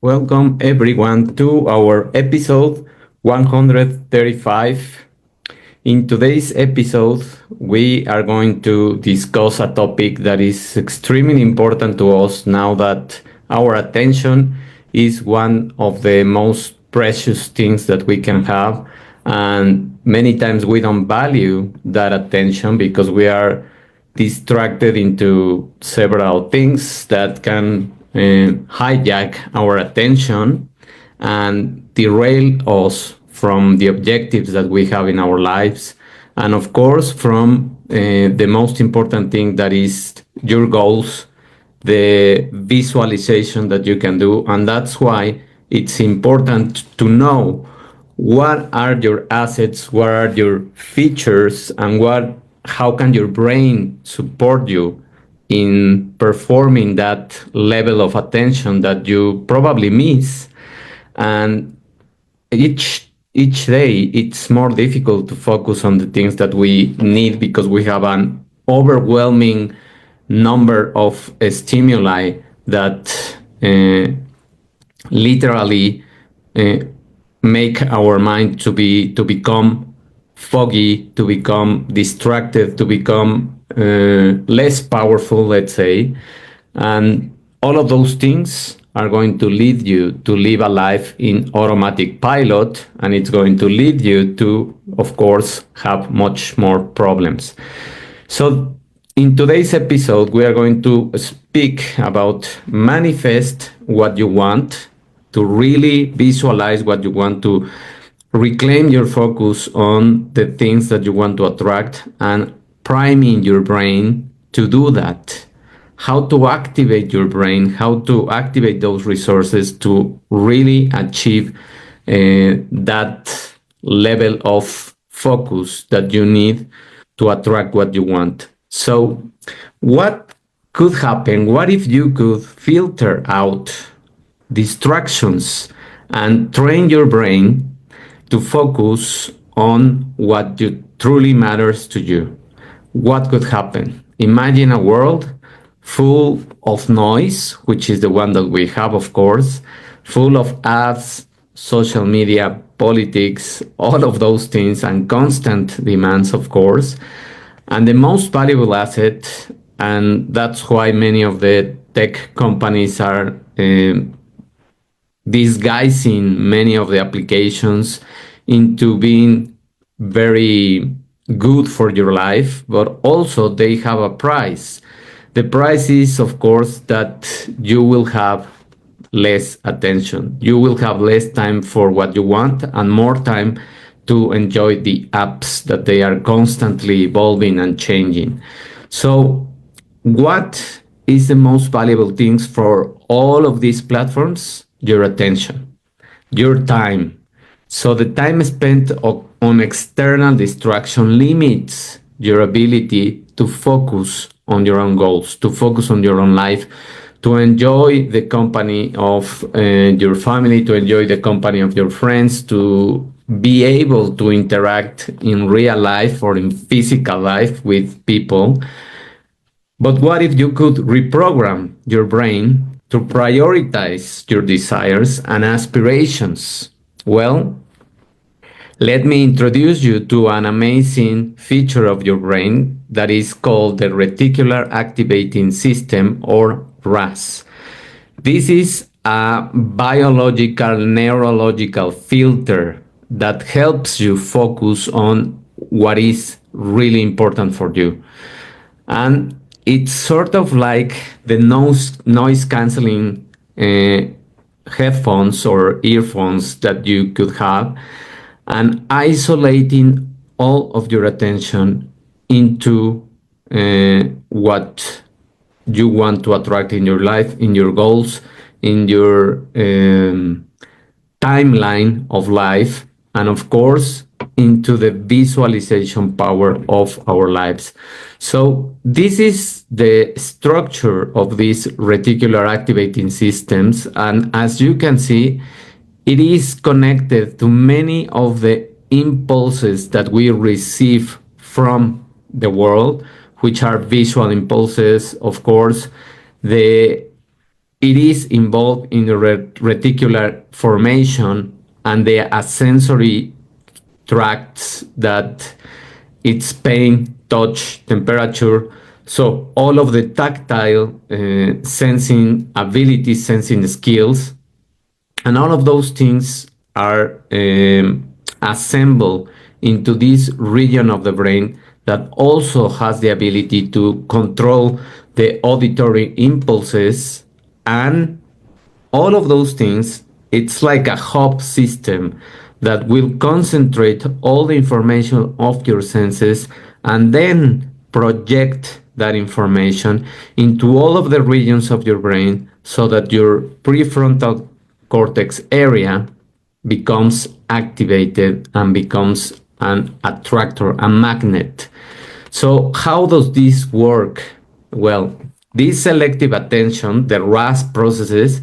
Welcome everyone to our episode 135. In today's episode, we are going to discuss a topic that is extremely important to us now that our attention is one of the most precious things that we can have. And many times we don't value that attention because we are distracted into several things that can hijack our attention and derail us from the objectives that we have in our lives. And of course, from the most important thing that is your goals, the visualization that you can do. And that's why it's important to know what are your assets, what are your features, and how can your brain support you in performing that level of attention that you probably miss. And each day it's more difficult to focus on the things that we need because we have an overwhelming number of stimuli that literally uh, make our mind to become foggy, to become distracted, to become less powerful, let's say. And all of those things are going to lead you to live a life in automatic pilot, and it's going to lead you to, of course, have much more problems. So in today's episode, we are going to speak about manifest what you want, to really visualize what you want, to reclaim your focus on the things that you want to attract, and priming your brain to do that. How to activate your brain, how to activate those resources to really achieve that level of focus that you need to attract what you want. So, what could happen? What if you could filter out distractions and train your brain to focus on what truly matters to you? What could happen? Imagine a world full of noise, which is the one that we have, of course, full of ads, social media, politics, all of those things, and constant demands, of course. And the most valuable asset, and that's why many of the tech companies are disguising many of the applications into being very good for your life, but also they have a price. The price is, of course, that you will have less attention. You will have less time for what you want and more time to enjoy the apps that they are constantly evolving and changing. So, what is the most valuable things for all of these platforms? Your attention, your time. So the time spent on external distraction limits your ability to focus on your own goals, to focus on your own life, to enjoy the company of your family, to enjoy the company of your friends, to be able to interact in real life or in physical life with people. But what if you could reprogram your brain to prioritize your desires and aspirations? Well, let me introduce you to an amazing feature of your brain that is called the Reticular Activating System, or RAS. This is a biological neurological filter that helps you focus on what is really important for you. And it's sort of like the noise canceling headphones or earphones that you could have, and isolating all of your attention into what you want to attract in your life, in your goals, in your timeline of life, and of course, into the visualization power of our lives. So this is the structure of these reticular activating systems. And as you can see, it is connected to many of the impulses that we receive from the world, which are visual impulses, of course, the it is involved in the reticular formation and the sensory tracts that it's pain, touch, temperature. So all of the tactile sensing abilities, sensing skills, and all of those things are assembled into this region of the brain that also has the ability to control the auditory impulses and all of those things. It's like a hub system that will concentrate all the information of your senses and then project that information into all of the regions of your brain so that your prefrontal cortex area becomes activated and becomes an attractor, a magnet. So, how does this work? Well, this selective attention, the RAS processes,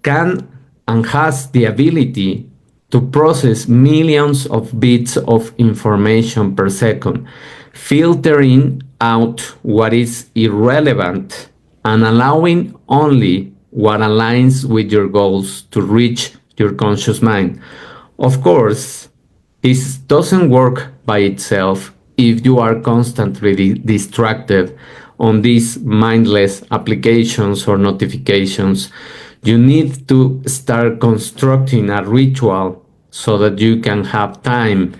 can and has the ability to process millions of bits of information per second, filtering out what is irrelevant and allowing only what aligns with your goals to reach your conscious mind. Of course, this doesn't work by itself if you are constantly distracted on these mindless applications or notifications. You need to start constructing a ritual so that you can have time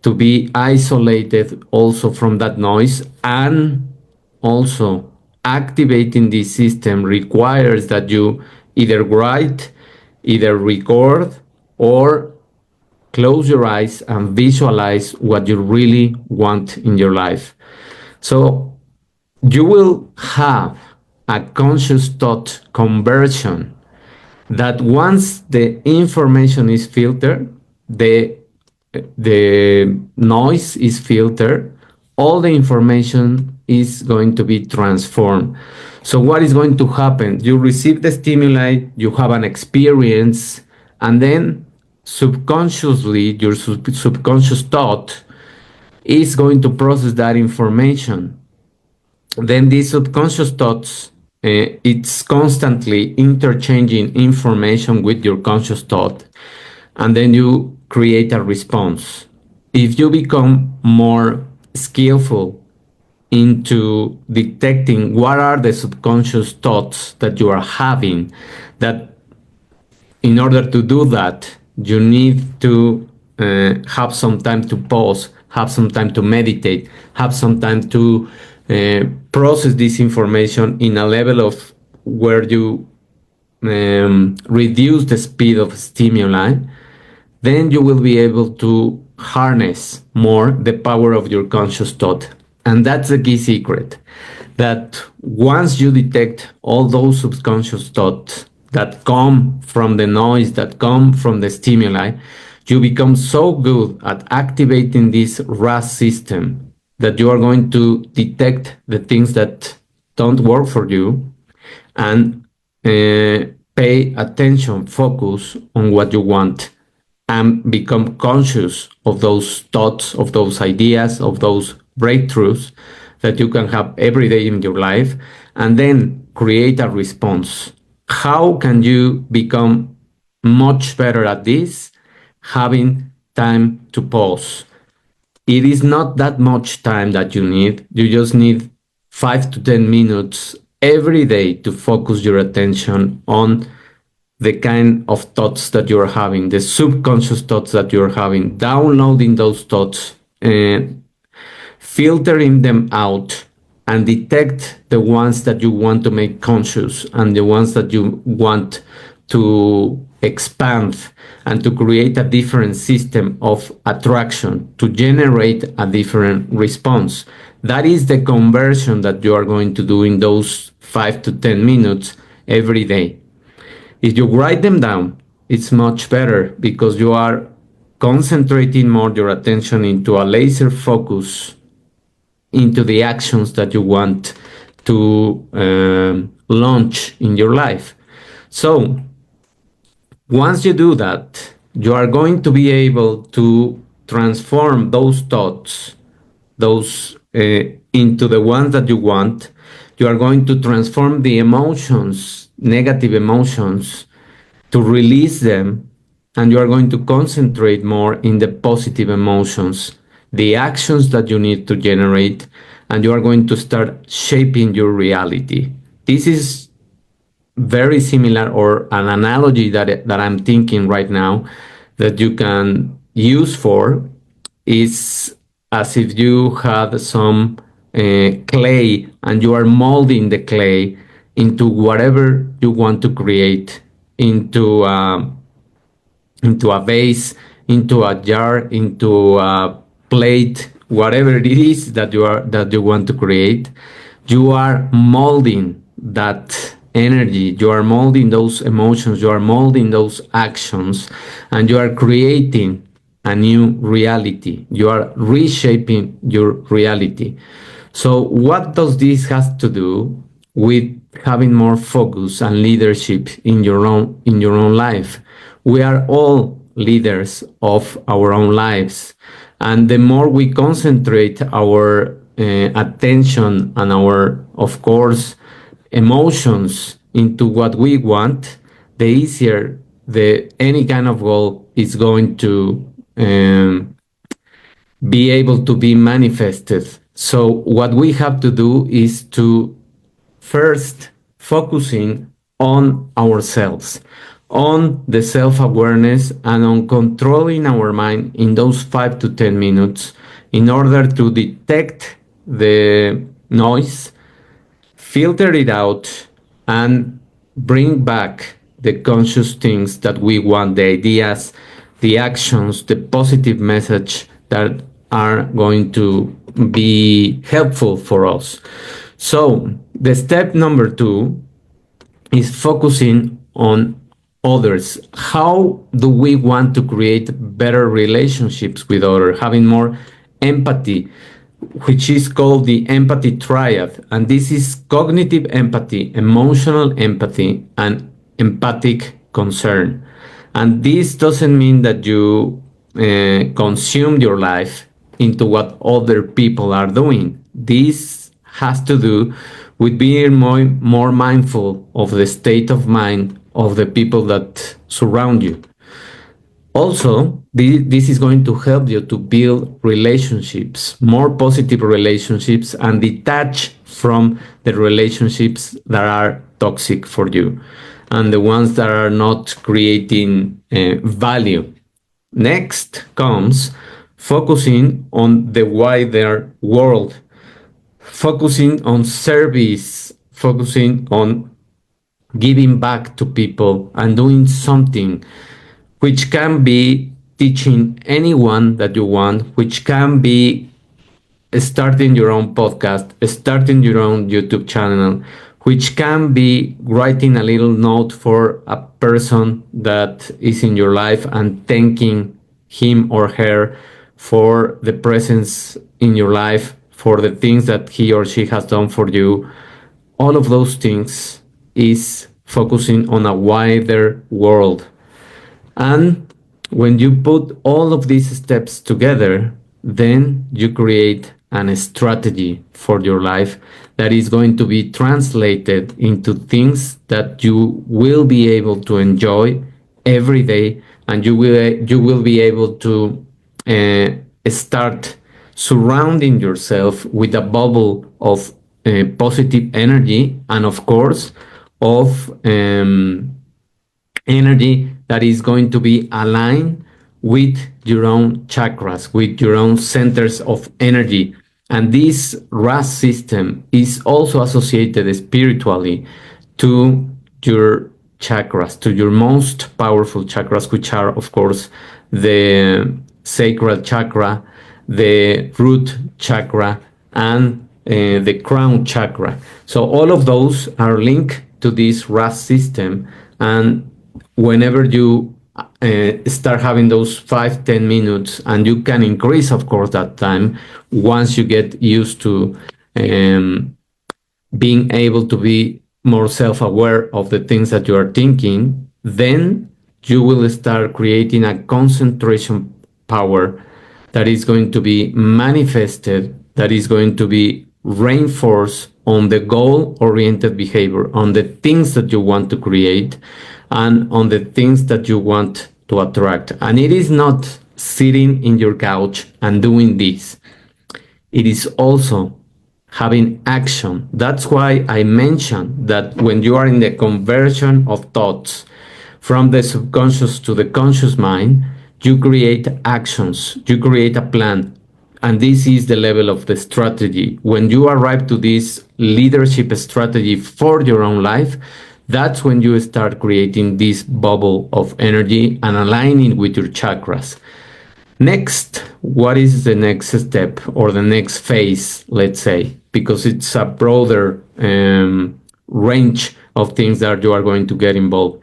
to be isolated also from that noise, and also activating this system requires that you either write, either record, or close your eyes and visualize what you really want in your life. So you will have a conscious thought conversion that once the information is filtered, the noise is filtered, all the information is going to be transformed. So what is going to happen? You receive the stimuli, you have an experience, and then subconsciously, your subconscious thought is going to process that information. Then these subconscious thoughts, it's constantly interchanging information with your conscious thought, and then you create a response. If you become more skillful into detecting what are the subconscious thoughts that you are having, that in order to do that, you need to have some time to pause, have some time to meditate, have some time to process this information in a level of where you reduce the speed of stimuli. Then you will be able to harness more the power of your conscious thought. And that's the key secret, that once you detect all those subconscious thoughts that come from the noise, that come from the stimuli, you become so good at activating this RAS system that you are going to detect the things that don't work for you and pay attention, focus on what you want, and become conscious of those thoughts, of those ideas, of those breakthroughs that you can have every day in your life, and then create a response. How can you become much better at this? Having time to pause. It is not that much time that you need. You just need 5 to 10 minutes every day to focus your attention on the kind of thoughts that you're having, the subconscious thoughts that you're having, downloading those thoughts, and filtering them out, and detect the ones that you want to make conscious and the ones that you want to expand and to create a different system of attraction, to generate a different response. That is the conversion that you are going to do in those 5 to 10 minutes every day. If you write them down, it's much better because you are concentrating more your attention into a laser focus into the actions that you want to launch in your life. So once you do that, you are going to be able to transform those thoughts, those into the ones that you want. You are going to transform the emotions negative emotions, to release them, and you are going to concentrate more in the positive emotions, the actions that you need to generate, and you are going to start shaping your reality. This is very similar, or an analogy that I'm thinking right now that you can use for is as if you had some clay and you are molding the clay into whatever you want to create, into into a vase, into a jar, into a plate, whatever it is that you want to create. You are molding that energy, you are molding those emotions, you are molding those actions, and you are creating a new reality. You are reshaping your reality. So what does this has to do with having more focus and leadership in your own life? We are all leaders of our own lives, and the more we concentrate our attention and our, of course, emotions into what we want, the easier the any kind of goal is going to be able to be manifested. So what we have to do is to first focusing on ourselves, on the self-awareness, and on controlling our mind in those 5 to 10 minutes in order to detect the noise, filter it out, and bring back the conscious things that we want, the ideas, the actions, the positive message that are going to be helpful for us. So, the step number 2 is focusing on others. How do we want to create better relationships with others, having more empathy, which is called the empathy triad? And this is cognitive empathy, emotional empathy, and empathic concern. And this doesn't mean that you consume your life into what other people are doing. This has to do with being more mindful of the state of mind of the people that surround you. Also, this is going to help you to build relationships, more positive relationships, and detach from the relationships that are toxic for you and the ones that are not creating value. Next comes focusing on the wider world, focusing on service, focusing on giving back to people and doing something, which can be teaching anyone that you want, which can be starting your own podcast, starting your own YouTube channel, which can be writing a little note for a person that is in your life and thanking him or her for the presence in your life, for the things that he or she has done for you. All of those things is focusing on a wider world. And when you put all of these steps together, then you create an strategy for your life that is going to be translated into things that you will be able to enjoy every day, and you will be able to start surrounding yourself with a bubble of positive energy, and of course of energy that is going to be aligned with your own chakras, with your own centers of energy. And this RAS system is also associated spiritually to your chakras, to your most powerful chakras, which are, of course, the sacral chakra, the root chakra, and the crown chakra. So all of those are linked to this RAS system, and whenever you start having those 5-10 minutes, and you can increase, of course, that time once you get used to being able to be more self-aware of the things that you are thinking, then you will start creating a concentration power that is going to be manifested, that is going to be reinforce on the goal-oriented behavior, on the things that you want to create, and on the things that you want to attract. And it is not sitting in your couch and doing this. It is also having action. That's why I mentioned that when you are in the conversion of thoughts from the subconscious to the conscious mind, you create actions, you create a plan. And this is the level of the strategy. When you arrive to this leadership strategy for your own life, that's when you start creating this bubble of energy and aligning with your chakras. Next, what is the next step or the next phase, let's say, because it's a broader range of things that you are going to get involved.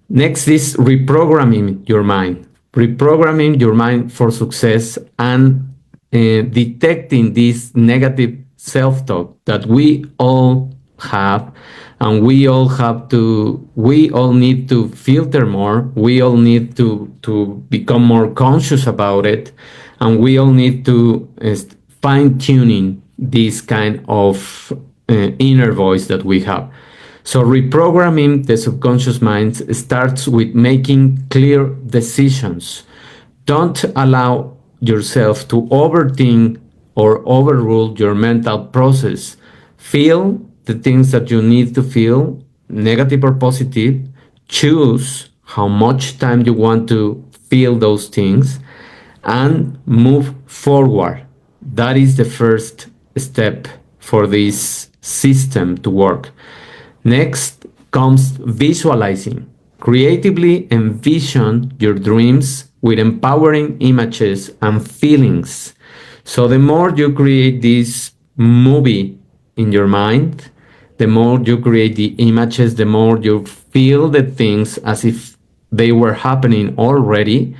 Next is reprogramming your mind, reprogramming your mind for success and detecting this negative self-talk that we all have, and we all need to filter more. We all need to become more conscious about it, and we all need to fine tuning this kind of inner voice that we have. So reprogramming the subconscious mind starts with making clear decisions. Don't allow yourself to overthink or overrule your mental process. Feel the things that you need to feel, negative or positive. Choose how much time you want to feel those things and move forward. That is the first step for this system to work. Next comes visualizing. Creatively envision your dreams with empowering images and feelings. So the more you create this movie in your mind, the more you create the images, the more you feel the things as if they were happening already,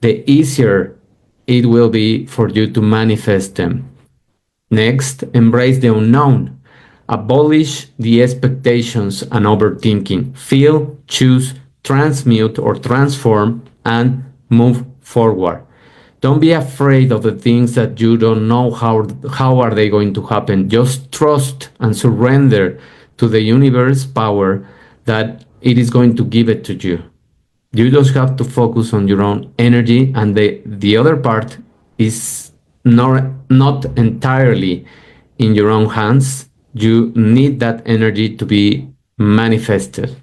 the easier it will be for you to manifest them. Next, embrace the unknown. Abolish the expectations and overthinking. Feel, choose, transmute or transform, and move forward. Don't be afraid of the things that you don't know how are they going to happen. Just trust and surrender to the universe power that it is going to give it to you. You just have to focus on your own energy, and the other part is not entirely in your own hands. You need that energy to be manifested.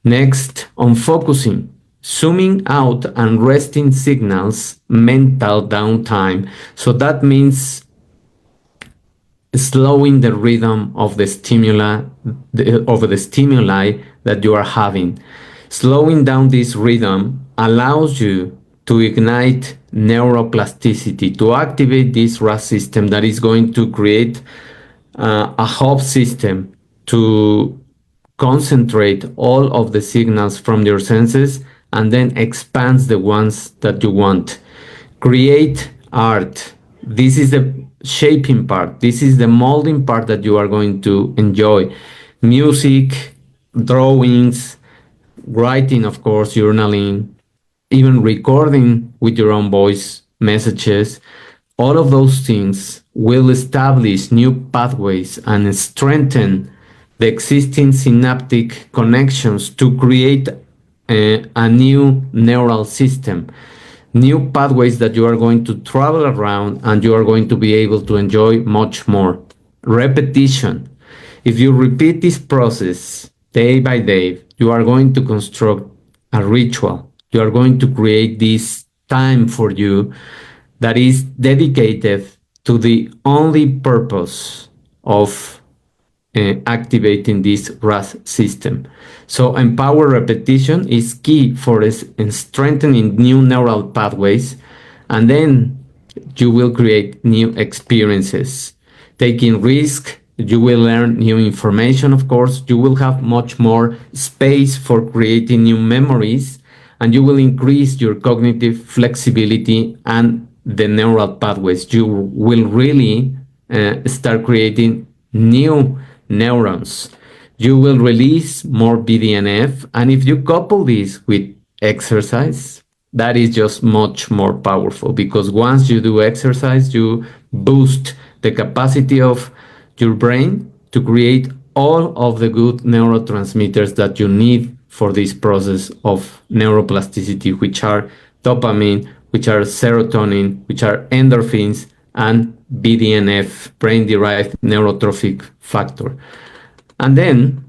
Next, on focusing, zooming out and resting signals mental downtime. So that means slowing the rhythm of the stimuli that you are having. Slowing down this rhythm allows you to ignite neuroplasticity, to activate this RAS system that is going to create a hub system to concentrate all of the signals from your senses and then expands the ones that you want. Create art. This is the shaping part. This is the molding part that you are going to enjoy. Music, drawings, writing, of course, journaling, even recording with your own voice messages. All of those things will establish new pathways and strengthen the existing synaptic connections to create a new neural system, new pathways that you are going to travel around and you are going to be able to enjoy much more. Repetition. If you repeat this process day by day, you are going to construct a ritual. You are going to create this time for you that is dedicated to the only purpose of activating this RAS system. So empower repetition is key for strengthening new neural pathways, and then you will create new experiences. Taking risk, you will learn new information, of course. You will have much more space for creating new memories, and you will increase your cognitive flexibility and the neural pathways. You will really start creating new neurons. You will release more BDNF, and if you couple this with exercise, that is just much more powerful, because once you do exercise, you boost the capacity of your brain to create all of the good neurotransmitters that you need for this process of neuroplasticity, which are dopamine, which are serotonin, which are endorphins, and BDNF, brain derived neurotrophic factor. And then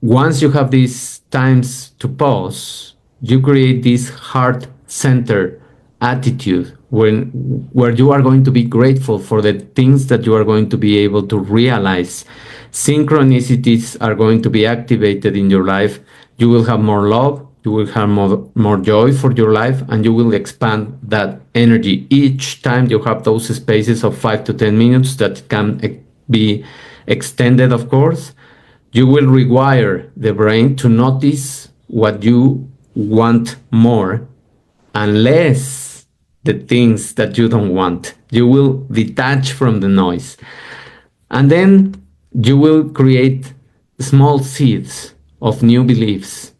once you have these times to pause, you create this heart center attitude where you are going to be grateful for the things that you are going to be able to realize. Synchronicities are going to be activated in your life. You will have more love, you will have more joy for your life, and you will expand that energy each time you have those spaces of 5 to 10 minutes that can be extended, of course. You will rewire the brain to notice what you want more and less the things that you don't want. You will detach from the noise. And then you will create small seeds of new beliefs.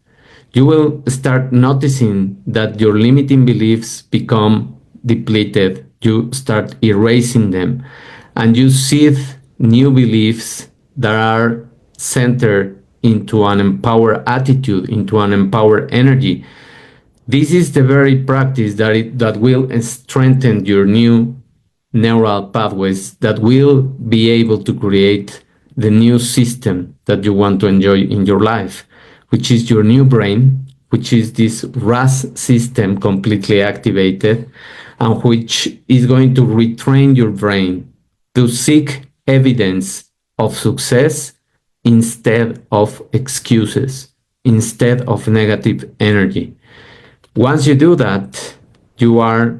You will start noticing that your limiting beliefs become depleted. You start erasing them. And you seed new beliefs that are centered into an empowered attitude, into an empowered energy. This is the very practice that will strengthen your new neural pathways, that will be able to create the new system that you want to enjoy in your life, which is your new brain, which is this RAS system completely activated, and which is going to retrain your brain to seek evidence of success instead of excuses, instead of negative energy. Once you do that, you are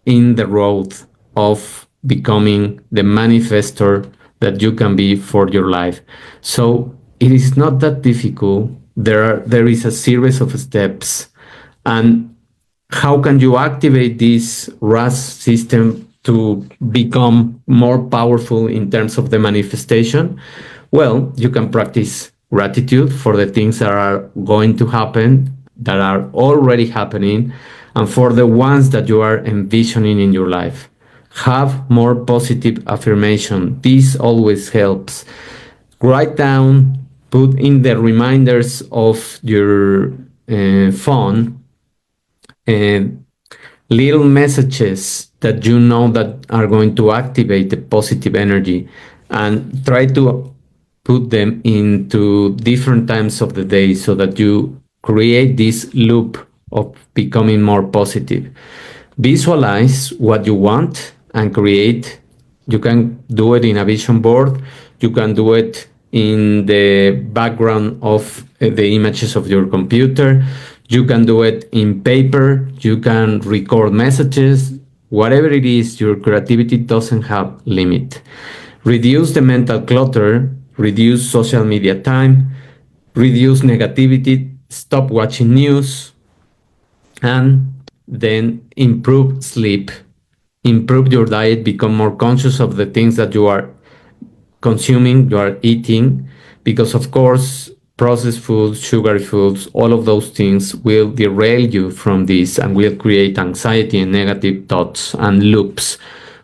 in the road of becoming the manifestor that you can be for your life. So it is not that difficult. There is a series of steps. And how can you activate this RAS system to become more powerful in terms of the manifestation? Well, you can practice gratitude for the things that are going to happen, that are already happening, and for the ones that you are envisioning in your life. Have more positive affirmation. This always helps. Write down, put in the reminders of your phone, little messages that you know that are going to activate the positive energy, and try to put them into different times of the day so that you create this loop of becoming more positive. Visualize what you want and create. You can do it in a vision board. You can do it in the background of the images of your computer. You can do it in paper. You can record messages. Whatever it is, your creativity doesn't have limit. Reduce the mental clutter, reduce social media time, reduce negativity, stop watching news, and then improve sleep, improve your diet, become more conscious of the things that you are consuming, you are eating, because of course, processed foods, sugary foods, all of those things will derail you from this and will create anxiety and negative thoughts and loops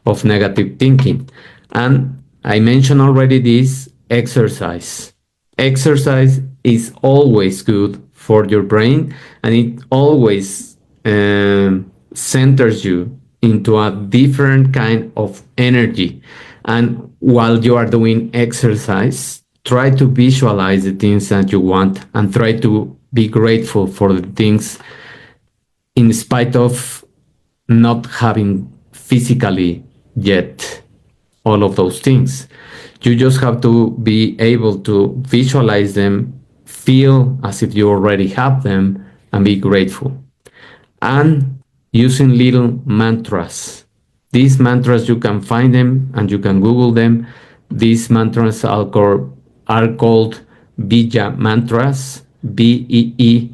of negative thinking. And I mentioned already this exercise. Exercise is always good for your brain, and it always centers you into a different kind of energy. And while you are doing exercise, try to visualize the things that you want and try to be grateful for the things in spite of not having physically yet all of those things. You just have to be able to visualize them, feel as if you already have them, and be grateful. And using little mantras. These mantras, you can find them and you can Google them. These mantras are called Bija mantras, Beegaja.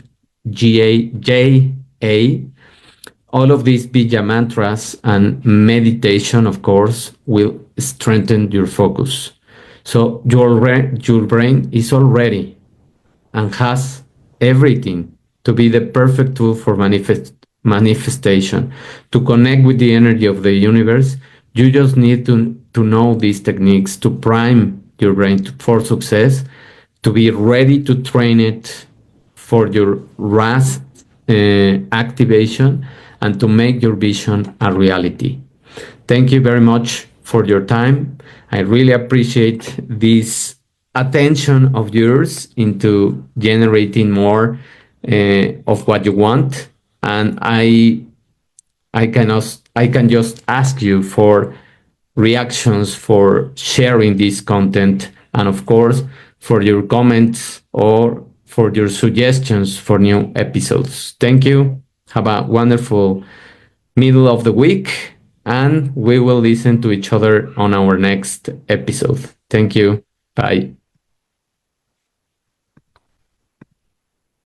All of these Bija mantras and meditation, of course, will strengthen your focus. So your brain is already and has everything to be the perfect tool for manifestation. To connect with the energy of the universe, you just need to to know these techniques, to prime your brain for success, to be ready to train it for your RAS activation, and to make your vision a reality. Thank you very much for your time. I really appreciate this attention of yours into generating more of what you want. And I can just ask you for reactions, for sharing this content, and of course for your comments or for your suggestions for new episodes. Thank you. Have a wonderful middle of the week, and we will listen to each other on our next episode. Thank you. Bye.